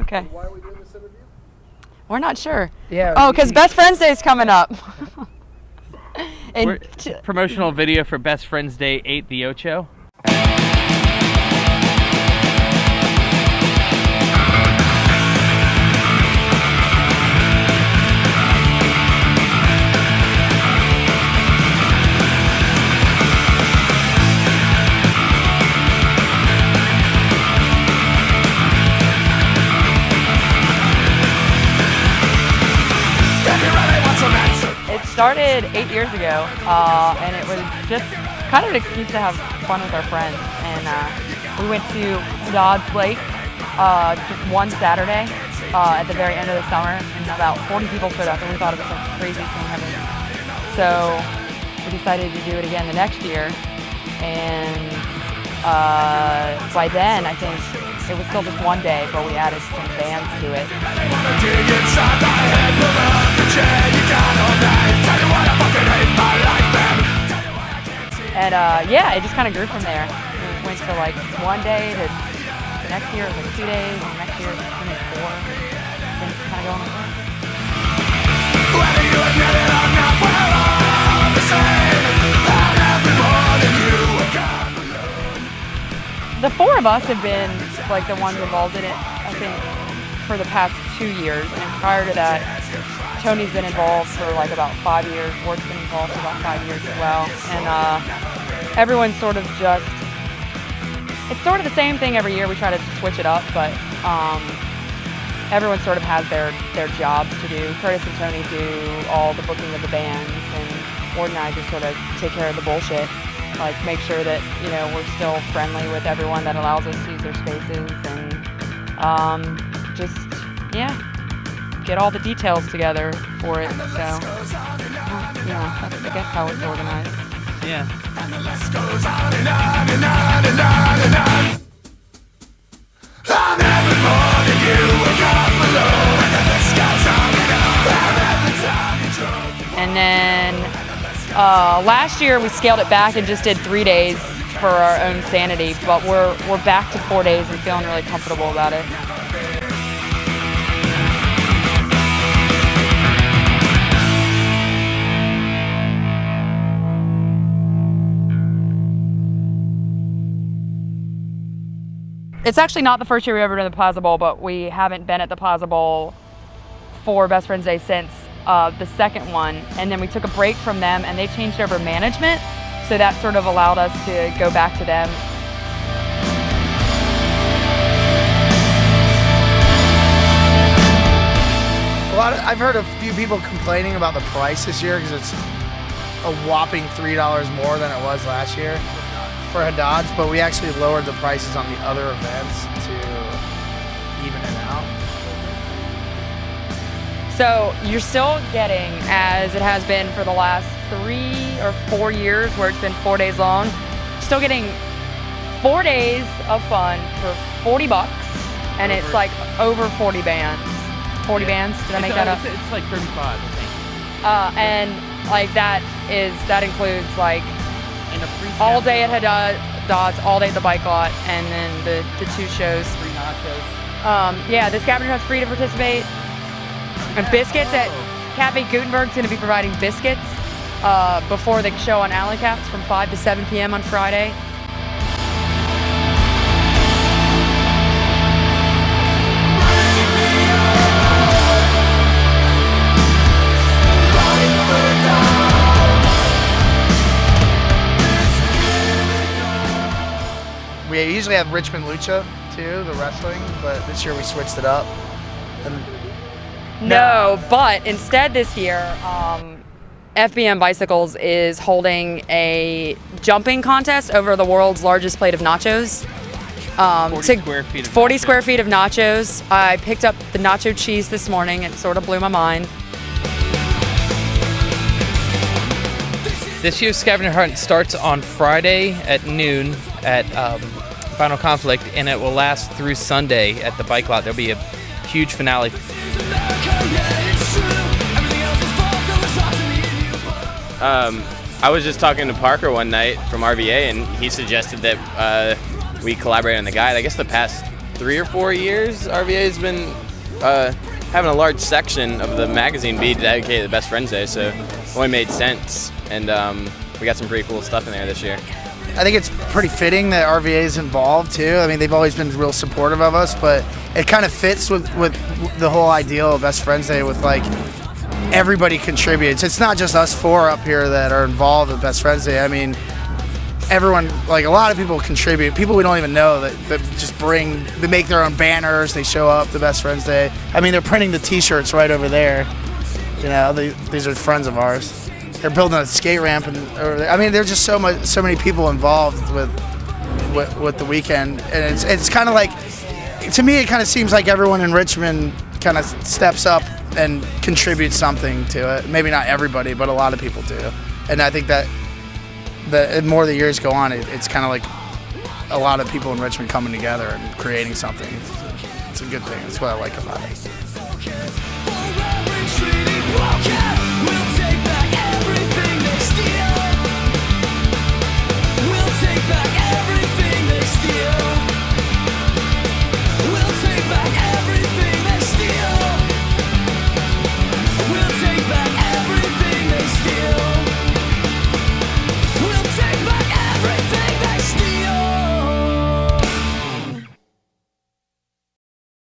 Okay. Why are we doing this interview? We're not sure. Yeah. Oh, because Best Friends Day is coming up. We're promotional video for Best Friends Day 8 the Ocho. It started 8 years ago, and it was just kind of an excuse to have fun with our friends. And we went to Dodds Lake just one Saturday at the very end of the summer, and about 40 people showed up, and we thought it was like the craziest thing ever. So we decided to do it again the next year, and by then I think it was still just one day, but we added some bands to it. And yeah, it just kind of grew from there. It went to like one day to the next year it was like 2 days, and the next year it was like 4. Then it's kind of going like that. The 4 of us have been like the ones involved in it, I think, for the past 2 years. And prior to that, Tony's been involved for like about 5 years. Wart's been involved for about 5 years as well. And everyone's sort of just, it's sort of the same thing every year. We try to switch it up, but everyone sort of has their jobs to do. Curtis and Tony do all the booking of the bands, and Ward and I just sort of take care of the bullshit. Like make sure that, you know, we're still friendly with everyone that allows us to use their spaces, and just, yeah, get all the details together for it. So, yeah, that's, I guess, how it's organized. Yeah. And then last year we scaled it back and just did 3 days for our own sanity, but we're back to 4 days and feeling really comfortable about it. It's actually not the first year we've ever done the Plaza Bowl, but we haven't been at the Plaza Bowl for Best Friends Day since the second one. And then we took a break from them, and they changed over management, so that sort of allowed us to go back to them. I've heard a few people complaining about the price this year because it's a whopping $3 more than it was last year for Haddad's, but we actually lowered the prices on the other events to even it out. So you're still getting, as it has been for the last 3 or 4 years where it's been 4 days long, still getting 4 days of fun for $40, and it's like over 40 bands. 40 bands, did I make that up? It's like 35, I think. And like that includes like all day at Haddad's, all day at the bike lot, and then the 2 shows. Free nachos. Yeah, the scavenger hunt's free to participate. And biscuits at Cafe Gutenberg's going to be providing biscuits before the show on Alley Cats from 5 to 7 p.m. on Friday. We usually have Richmond Lucha too, the wrestling, but this year we switched it up. No, but instead this year, FBM Bicycles is holding a jumping contest over the world's largest plate of nachos. 40 square feet of 40 nachos. square feet of nachos. I picked up the nacho cheese this morning. It sort of blew my mind. This year's scavenger hunt starts on Friday at noon at Final Conflict, and it will last through Sunday at the bike lot. There'll be a huge finale. I was just talking to Parker one night from RVA, and he suggested that we collaborate on the guide. I guess the past 3 or 4 years, RVA has been having a large section of the magazine be dedicated to Best Friends Day, so it only made sense. And we got some pretty cool stuff in there this year. I think it's pretty fitting that RVA is involved too. I mean, they've always been real supportive of us, but it kind of fits with the whole ideal of Best Friends Day with like everybody contributes. It's not just us four up here that are involved with Best Friends Day. I mean, everyone, like a lot of people contribute. People we don't even know that just they make their own banners. They show up to Best Friends Day. I mean, they're printing the T-shirts right over there. You know, these are friends of ours. They're building a skate ramp, and I mean, there's just so many people involved with the weekend, and it's kind of like, to me, it kind of seems like everyone in Richmond kind of steps up and contributes something to it. Maybe not everybody, but a lot of people do. And I think that the more the years go on, it's kind of like a lot of people in Richmond coming together and creating something. It's a good thing. That's what I like about it. We'll take back everything